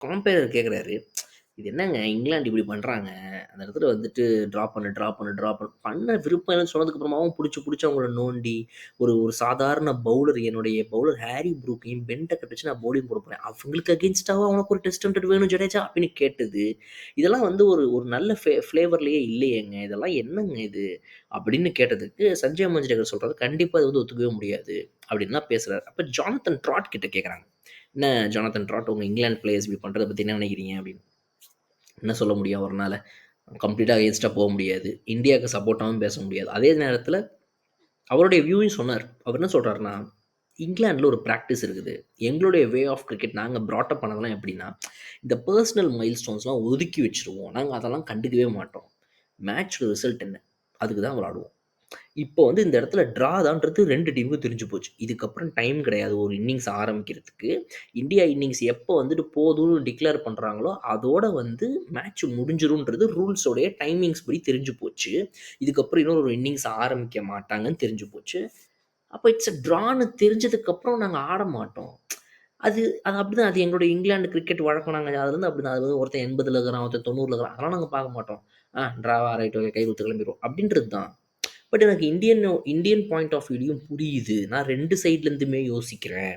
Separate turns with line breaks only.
காம்பைரர் கேட்குறாரு, "இது என்னங்க இங்கிலாந்து இப்படி பண்றாங்க? அந்த இடத்துல வந்துட்டு ட்ராப் பண்ண விருப்பம் இல்லன்னு சொன்னதுக்கப்புறமாவும் புடிச்சு அவங்கள நோண்டி, ஒரு ஒரு சாதாரண பவுலர் என்னுடைய பவுலர் ஹாரி ப்ரூக்கையும் பென்டக்கட் வச்சு நான் பவுலிங் போட போறேன். அவங்களுக்கு அகெயின்ஸ்டாவா உனக்கு ஒரு டெஸ்ட் 100 வேணும் ஜடேஜா" அப்படின்னு கேட்டது. இதெல்லாம் வந்து ஒரு ஒரு நல்ல ஃப்ளேவர்லயே இல்லையேங்க. இதெல்லாம் என்னங்க இது? அப்படின்னு கேட்டதுக்கு சஞ்சய் மஞ்சுரேகர் சொல்றாரு, "கண்டிப்பா இது வந்து ஒத்துக்கவே முடியாது" அப்படின்லாம் பேசுறாரு. அப்ப ஜானத்தன் ட்ராட் கிட்ட கேட்குறாங்க. "என்ன ஜானத்தன் ட்ராட் உங்க இங்கிலாந்து பிளேயர்ஸ் இப்படி பண்றத பத்தி என்ன நினைக்கிறீங்க?" அப்படின்னு. என்ன சொல்ல முடியும் அவர்னால? கம்ப்ளீட்டா அகெயின்ஸ்டா போ முடியாது. இந்தியாவுக்கு சப்போர்ட்டாவும் பேச முடியாது. அதே நேரத்தில அவருடைய வியூவையும் சொன்னார். அவர் என்ன சொல்றாருன்னா, "இங்கிலாந்துல ஒரு பிராக்டிஸ் இருக்குது. எங்களுடைய வே ஆஃப் கிரிக்கெட் நாங்க பிராட் அப் பண்ணதெல்லாம் எப்படின்னா, இந்த பெர்சனல் மைல்ஸ்டோன்ஸ்லாம் ஒதுக்கி வச்சுருவோம். நாங்க அதெல்லாம் கண்டுக்கவே மாட்டோம். மேட்ச் ரிசல்ட் என்ன? அதுக்கு தான் விளையாடுவோம்." இப்போ வந்து இந்த இடத்துல ட்ரா தான்றது 2 டீமுக்கும் தெரிஞ்சு போச்சு. இதுக்கப்புறம் டைம் கிடையாது ஒரு இன்னிங்ஸ் ஆரம்பிக்கிறதுக்கு. இந்தியா இன்னிங்ஸ் எப்போ வந்துட்டு போதும்னு டிக்ளேர் பண்றாங்களோ, அதோட வந்து மேட்ச் முடிஞ்சிரும்ன்றது ரூல்ஸோடைய டைமிங்ஸ் படி தெரிஞ்சு போச்சு. இதுக்கப்புறம் இன்னொரு ஒரு இன்னிங்ஸ் ஆரம்பிக்க மாட்டாங்கன்னு தெரிஞ்சு போச்சு. அப்ப இட்ஸ் ட்ரான்னு தெரிஞ்சதுக்கப்புறம் நாங்க ஆட மாட்டோம். அது அது அப்படிதான். அது எங்களுடைய இங்கிலாந்து கிரிக்கெட் வழக்கம். நாங்க அதுலருந்து அப்படிதான். அது வந்து ஒருத்தன் 80ல இருக்கிறான், ஒருத்தன் 90ல இருக்கிறான். அதெல்லாம் நாங்க பார்க்க மாட்டோம். ட்ராவா ரைட் ஓகே கை குடுத்து கிளம்பிருவோம். அப்படின்றது தான். பட் எனக்கு இந்தியன் இந்தியன் பாயிண்ட் ஆஃப் வியூலயும் புரியுது. நான் 2 சைட்லேருந்துமே யோசிக்கிறேன்.